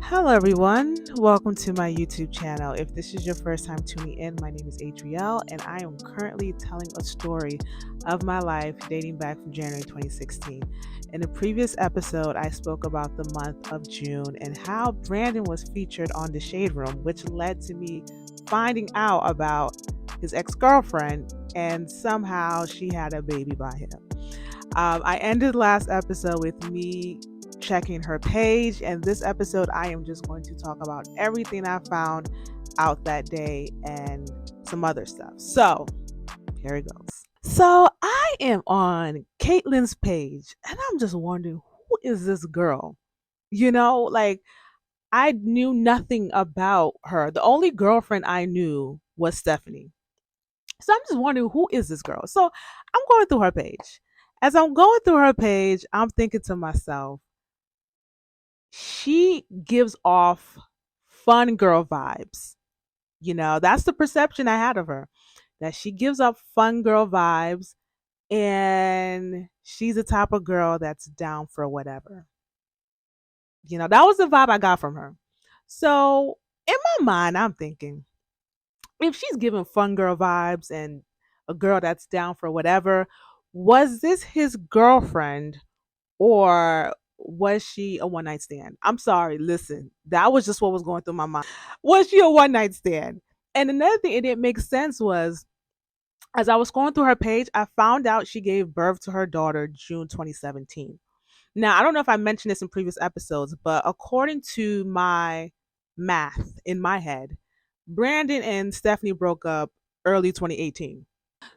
Hello, everyone. Welcome to my YouTube channel. If this is your first time tuning in, my name is Adrielle, and I am currently telling a story of my life dating back from January 2016. In a previous episode, I spoke about the month of June and how Brandon was featured on The Shade Room, which led to me finding out about his ex girlfriend, and somehow she had a baby by him. I ended last episode with me checking her page, and this episode, I am just going to talk about everything I found out that day and some other stuff. So, here it goes. So, I am on Caitlin's page, and I'm just wondering, who is this girl? Like, I knew nothing about her. The only girlfriend I knew was Stephanie. So I'm just wondering, who is this girl? So I'm going through her page. As I'm going through her page, I'm thinking to myself, she gives off fun girl vibes. That's the perception I had of her, that she gives up fun girl vibes, and she's the type of girl that's down for whatever. That was the vibe I got from her. So in my mind, I'm thinking, if she's giving fun girl vibes and a girl that's down for whatever, was this his girlfriend, or was she a one night stand? I'm sorry, listen, that was just what was going through my mind. Was she a one night stand? And another thing it didn't make sense was, as I was going through her page, I found out she gave birth to her daughter June 2017. Now, I don't know if I mentioned this in previous episodes, but according to my math in my head, Brandon and Stephanie broke up early 2018.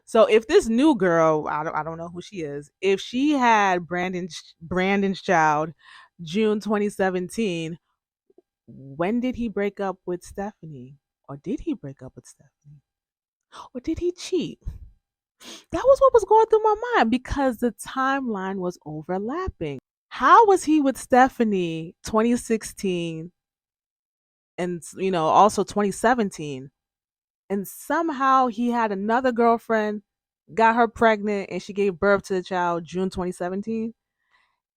So if this new girl, I don't know who she is, if she had Brandon's child June 2017, when did he break up with Stephanie? Or did he break up with Stephanie? Or did he cheat? That was what was going through my mind because the timeline was overlapping. How was he with Stephanie 2016 and also 2017, and somehow he had another girlfriend, got her pregnant, and she gave birth to the child June 2017?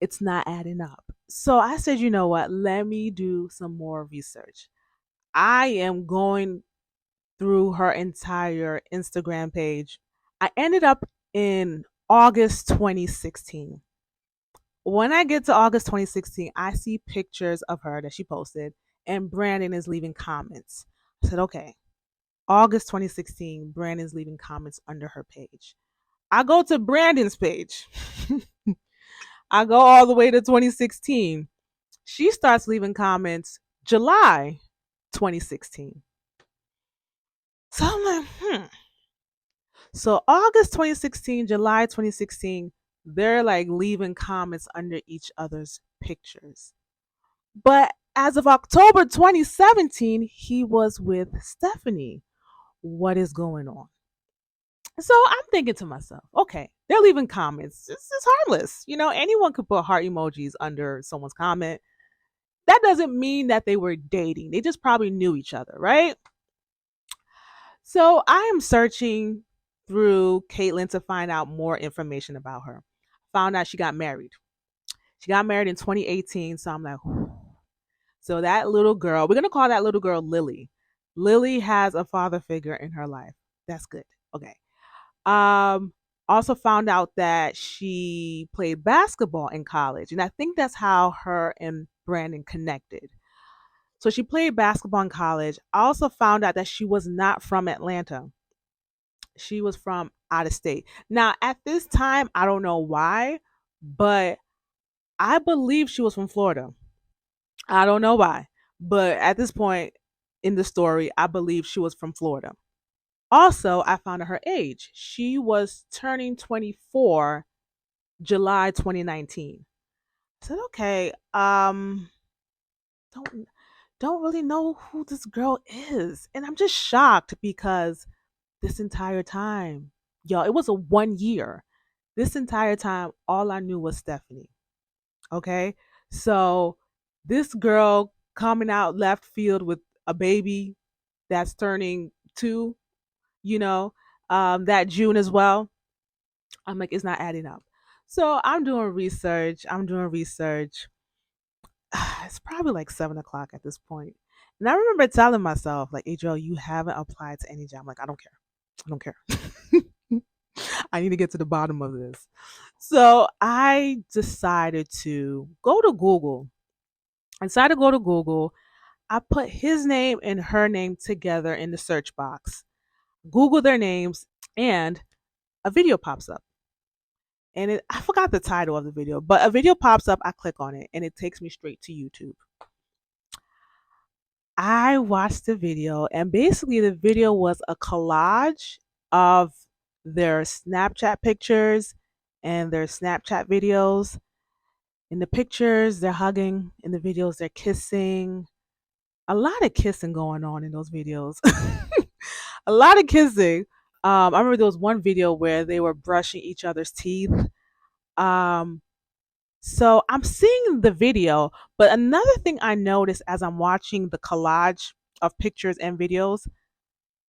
It's not adding up. So I said, you know what? Let me do some more research. I am going through her entire Instagram page. I ended up in August 2016. When I get to August 2016, I see pictures of her that she posted, and Brandon is leaving comments. I said, okay, August 2016, Brandon's leaving comments under her page. I go to Brandon's page. I go all the way to 2016. She starts leaving comments July 2016. So I'm like, So August 2016, July 2016, they're like leaving comments under each other's pictures. But as of October 2017, he was with Stephanie. What is going on? So I'm thinking to myself, okay, they're leaving comments. This is harmless. Anyone could put heart emojis under someone's comment. That doesn't mean that they were dating. They just probably knew each other, right? So I am searching through Caitlin to find out more information about her. Found out she got married. She got married in 2018. So I'm like, whew. So that little girl, we're going to call that little girl Lily. Lily has a father figure in her life. That's good. Okay. Um, Also found out that she played basketball in college, and I think that's how her and Brandon connected. So she played basketball in college. I also found out that she was not from Atlanta. She was from out of state. Now, at this time, I don't know why, but I believe she was from Florida. I don't know why, but at this point in the story, I believe she was from Florida. Also, I found out her age. She was turning 24 July 2019. I said, okay, don't don't really know who this girl is. And I'm just shocked because this entire time, y'all, it was a 1 year. This entire time, all I knew was Stephanie. Okay. So this girl coming out left field with a baby that's turning two, you know, that June as well. I'm like, it's not adding up. So I'm doing research. it's probably like 7 o'clock at this point. And I remember telling myself, like, Adriel, you haven't applied to any job. I'm like, I don't care. I don't care. I need to get to the bottom of this. So I decided to go to Google. I decided to go to Google. I put his name and her name together in the search box. Google their names, and a video pops up. And I forgot the title of the video, but a video pops up. I click on it, and it takes me straight to YouTube. I watched the video, and basically, the video was a collage of their Snapchat pictures and their Snapchat videos. In the pictures, they're hugging. In the videos, they're kissing. A lot of kissing going on in those videos. A lot of kissing. I remember there was one video where they were brushing each other's teeth. Um, so I'm seeing the video, but another thing I noticed as I'm watching the collage of pictures and videos,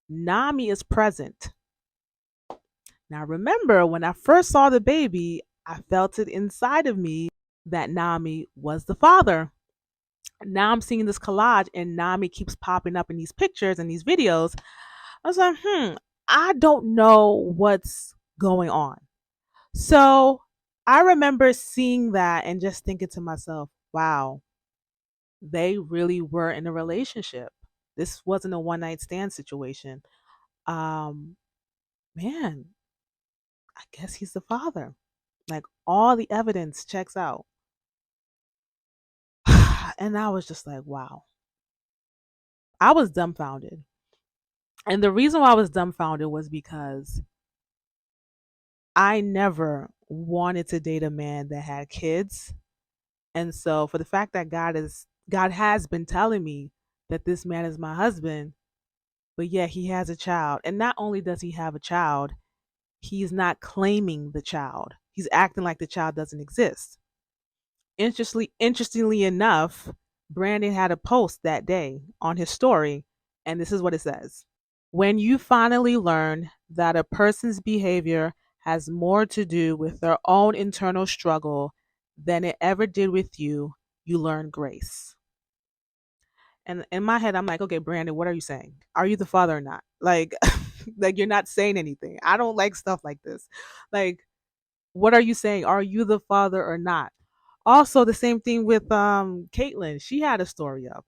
Nami is present. Now, remember, when I first saw the baby, I felt it inside of me that Nami was the father. Now I'm seeing this collage, and Nami keeps popping up in these pictures and these videos. I was like, I don't know what's going on. So I remember seeing that and just thinking to myself, wow, they really were in a relationship. This wasn't a one night stand situation. Um, Man, I guess he's the father. Like, all the evidence checks out. And I was just like, wow. I was dumbfounded. And the reason why I was dumbfounded was because I never wanted to date a man that had kids. And so for the fact that God has been telling me that this man is my husband, but yet he has a child. And not only does he have a child, he's not claiming the child. He's acting like the child doesn't exist. Interestingly enough, Brandon had a post that day on his story, and this is what it says. When you finally learn that a person's behavior has more to do with their own internal struggle than it ever did with you, you learn grace. And in my head, I'm like, okay, Brandon, what are you saying? Are you the father or not? Like, like you're not saying anything. I don't like stuff like this. Like, what are you saying? Are you the father or not? Also, the same thing with Caitlyn. She had a story up.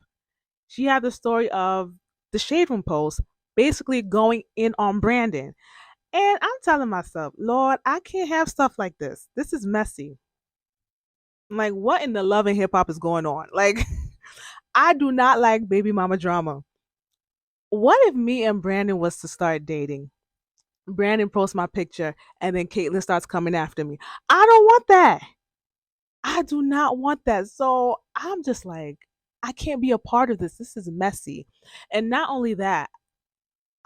She had the story of the Shade Room post basically going in on Brandon. And I'm telling myself, Lord, I can't have stuff like this. This is messy. I'm like, what in the love and hip hop is going on? Like, I do not like baby mama drama. What if me and Brandon was to start dating? Brandon posts my picture and then Caitlyn starts coming after me. I don't want that. I do not want that. So I'm just like, I can't be a part of this. This is messy. And not only that,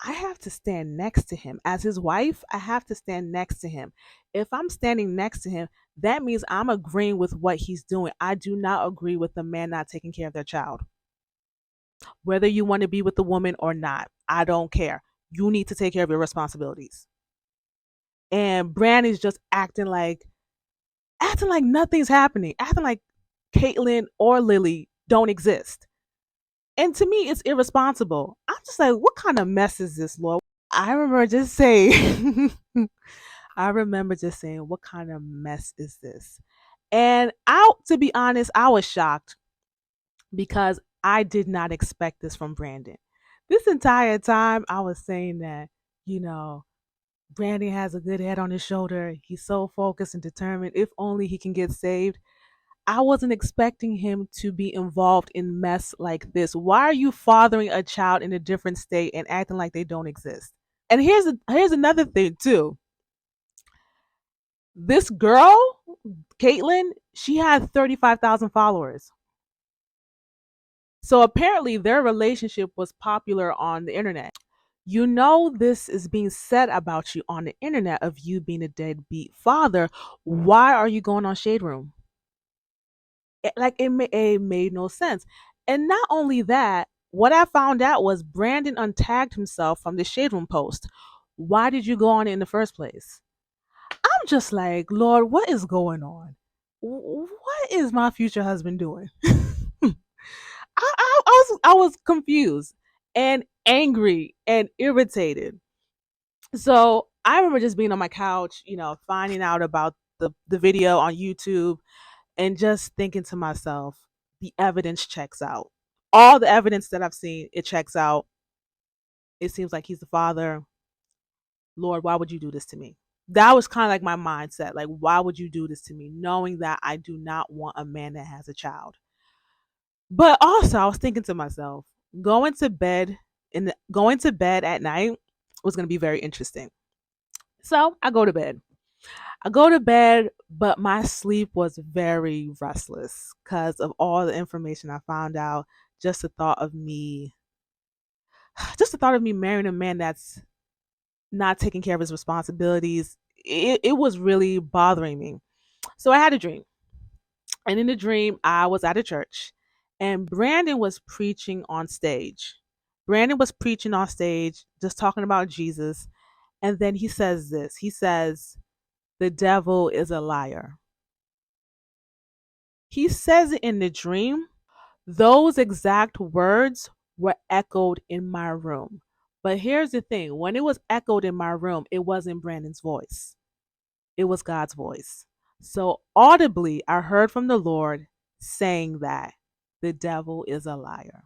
I have to stand next to him. As his wife, I have to stand next to him. If I'm standing next to him, that means I'm agreeing with what he's doing. I do not agree with the man not taking care of their child. Whether you want to be with the woman or not, I don't care. You need to take care of your responsibilities. And Brand is just acting like nothing's happening, acting like Caitlyn or Lily don't exist. And to me, it's irresponsible. I'm just like, what kind of mess is this, Lord? I remember just saying, I remember just saying, what kind of mess is this? And to be honest, I was shocked because I did not expect this from Brandon. This entire time, I was saying that, you know, Brandon has a good head on his shoulder. He's so focused and determined. If only he can get saved. I wasn't expecting him to be involved in mess like this. Why are you fathering a child in a different state and acting like they don't exist? And here's another thing too. This girl, Caitlyn, she had 35,000 followers. So apparently their relationship was popular on the internet. You know this is being said about you on the internet of you being a deadbeat father. Why are you going on Shade Room? It made no sense. And not only that, what I found out was Brandon untagged himself from the Shade Room post. Why did you go on it in the first place? I'm just like, Lord, what is going on? What is my future husband doing? I was confused and angry and irritated. So I remember just being on my couch, finding out about the video on YouTube and just thinking to myself, the evidence checks out. All the evidence that I've seen, it checks out. It seems like he's the father. Lord, why would you do this to me? That was kind of like my mindset. Like, why would you do this to me? Knowing that I do not want a man that has a child. But also, I was thinking to myself, going to bed going to bed at night was going to be very interesting. So I go to bed. I go to bed, but my sleep was very restless because of all the information I found out. Just the thought of me, just the thought of me marrying a man that's not taking care of his responsibilities, it was really bothering me. So I had a dream. And in the dream, I was at a church and Brandon was preaching on stage. Brandon was preaching on stage, just talking about Jesus. And then he says this, he says, the devil is a liar. He says it in the dream. Those exact words were echoed in my room. But here's the thing, when it was echoed in my room, it wasn't Brandon's voice, it was God's voice. So audibly, I heard from the Lord saying that the devil is a liar.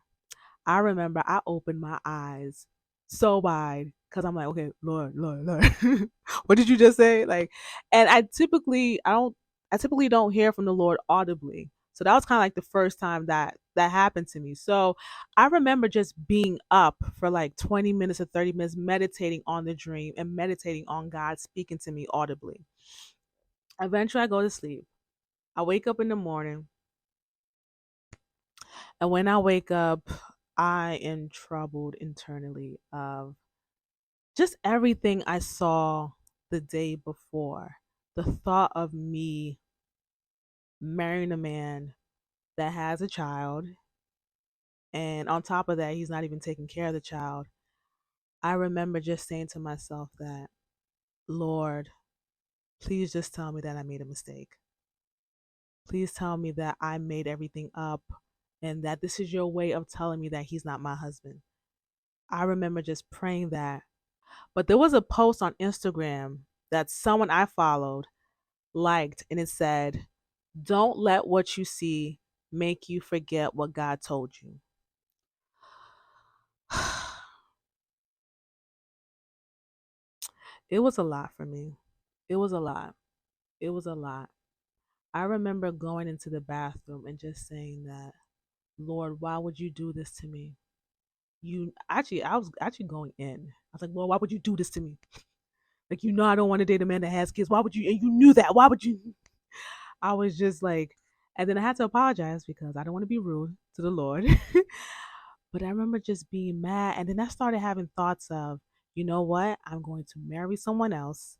I remember I opened my eyes so wide because I'm like, okay, Lord, Lord, Lord, what did you just say? Like, and I typically don't hear from the Lord audibly. So that was kind of like the first time that happened to me. So I remember just being up for like 20 minutes or 30 minutes, meditating on the dream and meditating on God speaking to me audibly. Eventually, I go to sleep. I wake up in the morning, and when I wake up, I am troubled internally of just everything I saw the day before. The thought of me marrying a man that has a child, and on top of that, he's not even taking care of the child. I remember just saying to myself that, Lord, please just tell me that I made a mistake. Please tell me that I made everything up and that this is your way of telling me that he's not my husband. I remember just praying that. But there was a post on Instagram that someone I followed liked, and it said, don't let what you see make you forget what God told you. It was a lot for me. It was a lot. It was a lot. I remember going into the bathroom and just saying that, Lord, why would you do this to me? I was actually going in. I was like, Lord, why would you do this to me? Like, I don't want to date a man that has kids. Why would you? And you knew that. Why would you? I was just like, and then I had to apologize because I don't want to be rude to the Lord. But I remember just being mad. And then I started having thoughts of, you know what? I'm going to marry someone else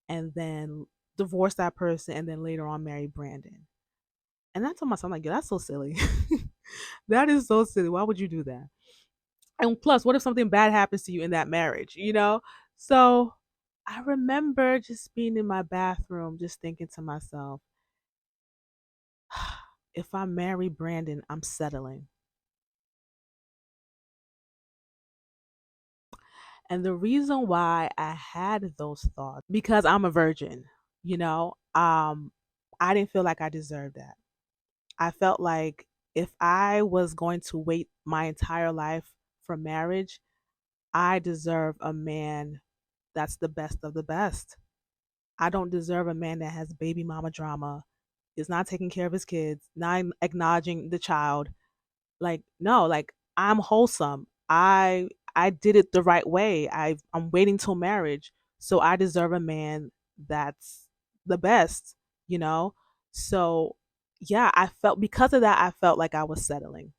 and then divorce that person and then later on marry Brandon. And I told myself, I'm like, yeah, that's so silly. That is so silly. Why would you do that? And plus, what if something bad happens to you in that marriage? So I remember just being in my bathroom, just thinking to myself, if I marry Brandon, I'm settling. And the reason why I had those thoughts, because I'm a virgin, you know, I didn't feel like I deserved that. I felt like if I was going to wait my entire life for marriage, I deserve a man that's the best of the best. I don't deserve a man that has baby mama drama, is not taking care of his kids, not acknowledging the child. Like, no, like, I'm wholesome. I did it the right way. I'm waiting till marriage, so I deserve a man that's the best, you know? So yeah, I felt because of that, I felt like I was settling.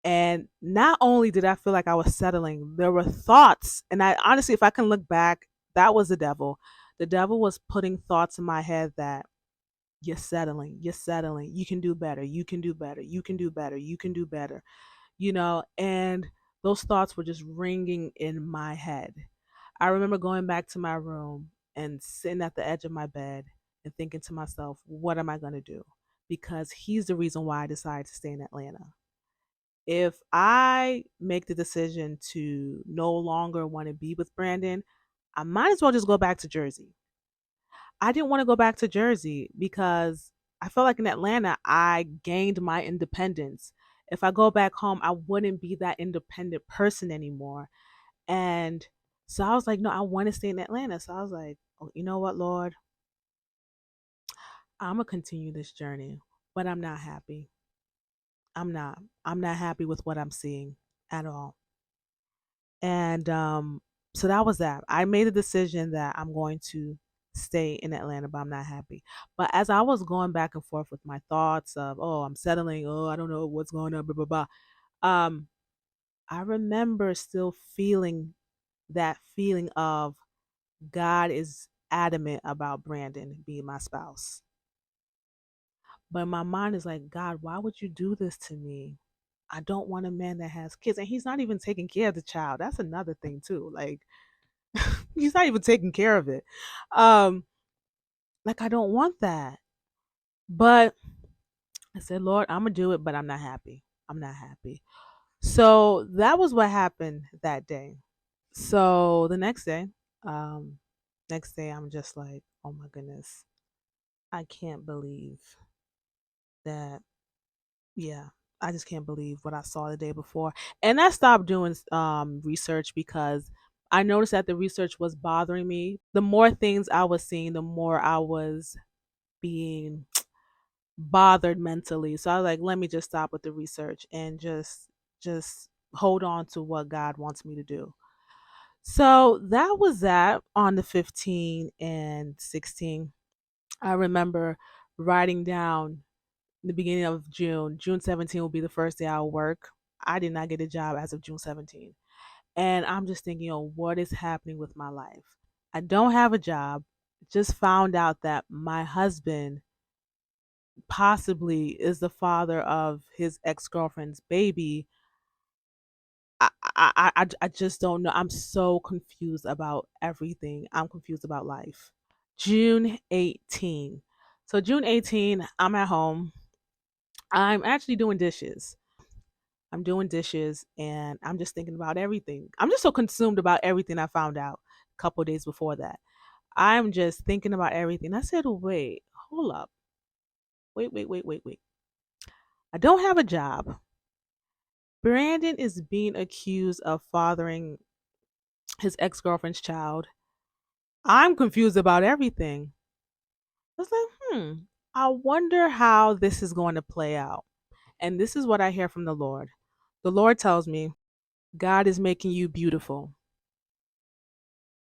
And not only did I feel like I was settling, there were thoughts. And I honestly, if I can look back, that was the devil. The devil was putting thoughts in my head that you're settling, you can do better, you can do better, you can do better, you can do better. And those thoughts were just ringing in my head. I remember going back to my room and sitting at the edge of my bed and thinking to myself, what am I going to do? Because he's the reason why I decided to stay in Atlanta. If I make the decision to no longer want to be with Brandon, I might as well just go back to Jersey. I didn't want to go back to Jersey because I felt like in Atlanta, I gained my independence. If I go back home, I wouldn't be that independent person anymore. And so I was like, no, I want to stay in Atlanta. So I was like, oh, you know what, Lord? I'm going to continue this journey, but I'm not happy. I'm not. I'm not happy with what I'm seeing at all. And so that was that. I made a decision that I'm going to stay in Atlanta, but I'm not happy. But as I was going back and forth with my thoughts of, oh, I'm settling, oh, I don't know what's going on, blah, blah, blah. Um, I remember still feeling that feeling of God is adamant about Brandon being my spouse. But my mind is like, God, why would you do this to me? I don't want a man that has kids. And he's not even taking care of the child. That's another thing, too. Like, he's not even taking care of it. Um, like, I don't want that. But I said, Lord, I'm going to do it, but I'm not happy. I'm not happy. So that was what happened that day. So the um, next day, I'm just like, oh my goodness, I can't believe that. Yeah, I just can't believe what I saw the day before. And I stopped doing research because I noticed that the research was bothering me. The more things I was seeing, the more I was being bothered mentally. So I was like, let me just stop with the research and just hold on to what God wants me to do. So that was that on the 15 and 16. I remember writing down the beginning of June. June 17 will be the first day I'll work. I did not get a job as of June 17. And I'm just thinking, oh, what is happening with my life? I don't have a job. Just found out that my husband possibly is the father of his ex-girlfriend's baby. I just don't know. I'm so confused about everything. I'm confused about life. June 18. So June 18, I'm at home. I'm actually doing dishes. I'm doing dishes and I'm just thinking about everything. I'm just so consumed about everything I found out a couple of days before that. I'm just thinking about everything. I said, wait, hold up. Wait. I don't have a job. Brandon is being accused of fathering his ex girlfriend's child. I'm confused about everything. I was like, I wonder how this is going to play out. And this is what I hear from the Lord. The Lord tells me, God is making you beautiful.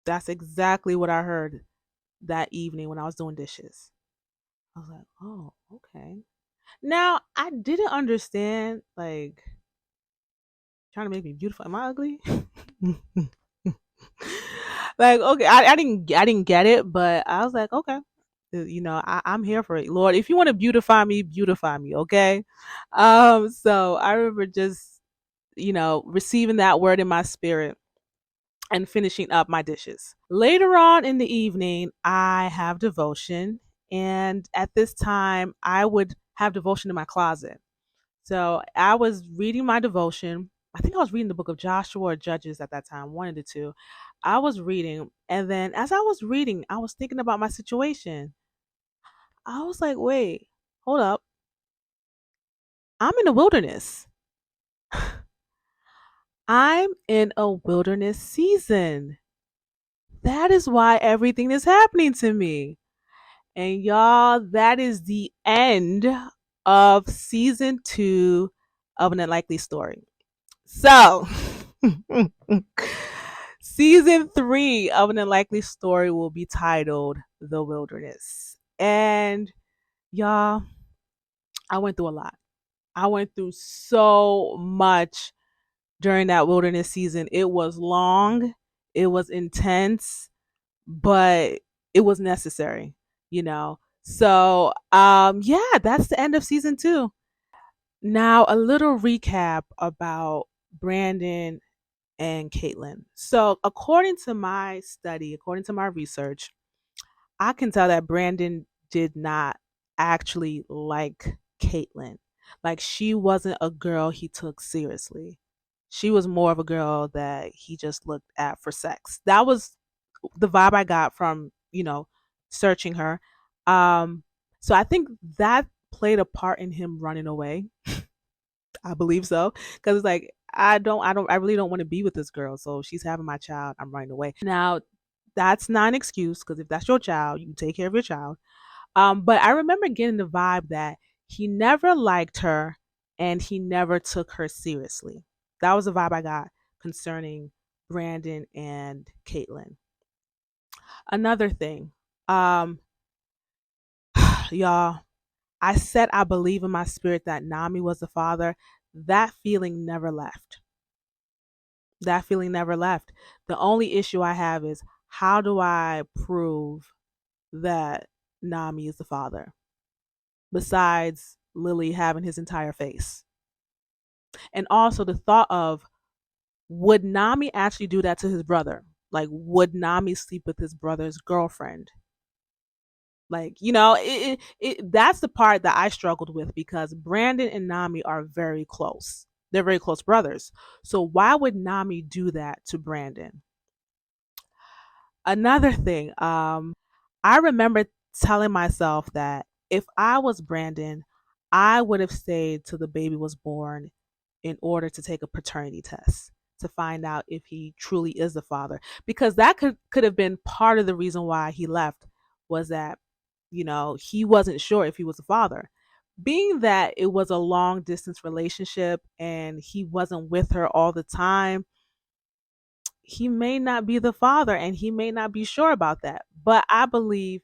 That's exactly what I heard that evening when I was doing dishes. I was like, oh, okay. Now, I didn't understand, like, trying to make me beautiful. Am I ugly? Like, okay, I didn't get it, but I was like, okay. I'm here for it. Lord, if you want to beautify me, okay? So I remember just, receiving that word in my spirit and finishing up my dishes. Later on in the evening, I have devotion. And at this time, I would have devotion in my closet. So I was reading my devotion. I think I was reading the book of Joshua or Judges at that time, one of the two. I was reading. And then as I was reading, I was thinking about my situation. I was like, wait, hold up. I'm in a wilderness. I'm in a wilderness season. That is why everything is happening to me. And y'all, that is the end of season 2 of An Unlikely Story. So, season 3 of An Unlikely Story will be titled The Wilderness. And y'all, I went through a lot. I went through so much during that wilderness season. It was long, it was intense, but it was necessary, you know. So, yeah, that's the end of season 2. Now, a little recap about Brandon and Caitlin. So, according to my research, I can tell that Brandon did not actually like Caitlin. Like, she wasn't a girl he took seriously. She was more of a girl that he just looked at for sex. That was the vibe I got from, searching her. Um, so I think that played a part in him running away. I believe so. Because it's like, I really don't want to be with this girl. So she's having my child. I'm running away. Now, that's not an excuse, because if that's your child, you take care of your child. But I remember getting the vibe that he never liked her and he never took her seriously. That was the vibe I got concerning Brandon and Caitlyn. Another thing, um, y'all, I said I believe in my spirit that Nami was the father. That feeling never left. That feeling never left. The only issue I have is, how do I prove that Nami is the father, besides Lily having his entire face? And also the thought of, would Nami actually do that to his brother? Like, would Nami sleep with his brother's girlfriend? Like, that's the part that I struggled with, because Brandon and Nami are very close. They're very close brothers. So why would Nami do that to Brandon? Another thing, I remember telling myself that if I was Brandon, I would have stayed till the baby was born in order to take a paternity test to find out if he truly is the father, because that could have been part of the reason why he left, was that he wasn't sure if he was the father. Being that it was a long distance relationship and he wasn't with her all the time, he may not be the father and he may not be sure about that. But I believe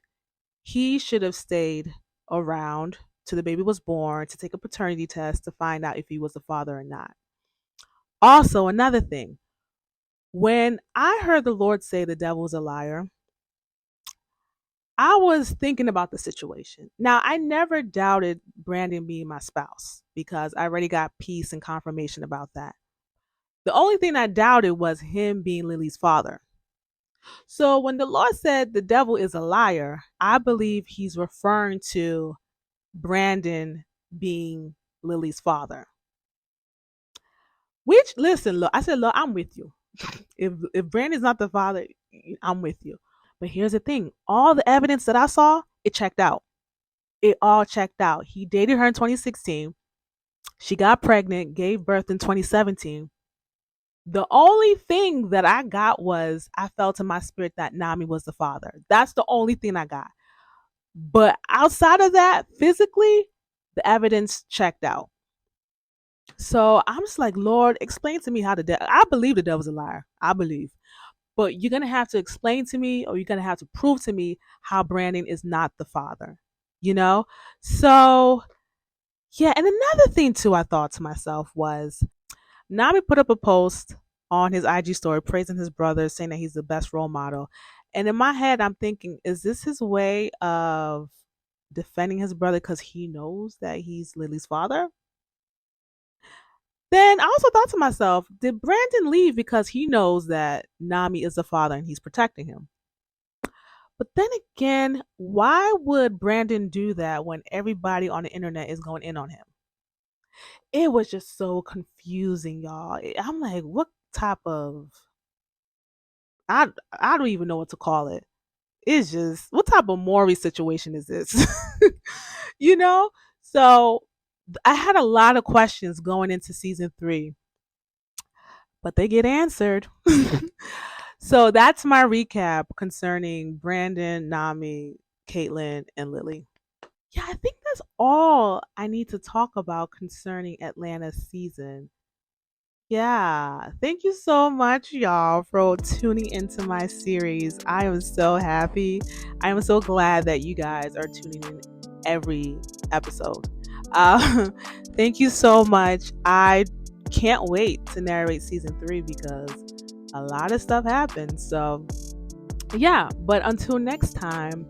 he should have stayed around till the baby was born to take a paternity test to find out if he was the father or not. Also, another thing, when I heard the Lord say the devil is a liar, I was thinking about the situation. Now, I never doubted Brandon being my spouse, because I already got peace and confirmation about that. The only thing I doubted was him being Lily's father. So when the Lord said the devil is a liar, I believe he's referring to Brandon being Lily's father. Which, listen, look, I said, look, I'm with you. If Brandon's not the father, I'm with you. But here's the thing: all the evidence that I saw, it checked out. It all checked out. He dated her in 2016. She got pregnant, gave birth in 2017. The only thing that I got was, I felt in my spirit that Nami was the father. That's the only thing I got. But outside of that, physically, the evidence checked out. So I'm just like, Lord, explain to me how I believe the devil's a liar. I believe. But you're going to have to explain to me, or you're going to have to prove to me how Brandon is not the father. You know? So, yeah. And another thing, too, I thought to myself was, Nami put up a post on his IG story praising his brother, saying that he's the best role model. And in my head, I'm thinking, is this his way of defending his brother because he knows that he's Lily's father? Then I also thought to myself, did Brandon leave because he knows that Nami is the father and he's protecting him? But then again, why would Brandon do that when everybody on the internet is going in on him? It was just so confusing, y'all. I'm like, what type of, I don't even know what to call it. It's just, what type of Maury situation is this? you know? So I had a lot of questions going into season 3, but they get answered. So that's my recap concerning Brandon, Nami, Caitlyn, and Lily. Yeah, I think that's all I need to talk about concerning Atlanta's season. Yeah, thank you so much, y'all, for tuning into my series. I am so happy. I am so glad that you guys are tuning in every episode. Uh, thank you so much. I can't wait to narrate season 3, because a lot of stuff happens. So, yeah, but until next time,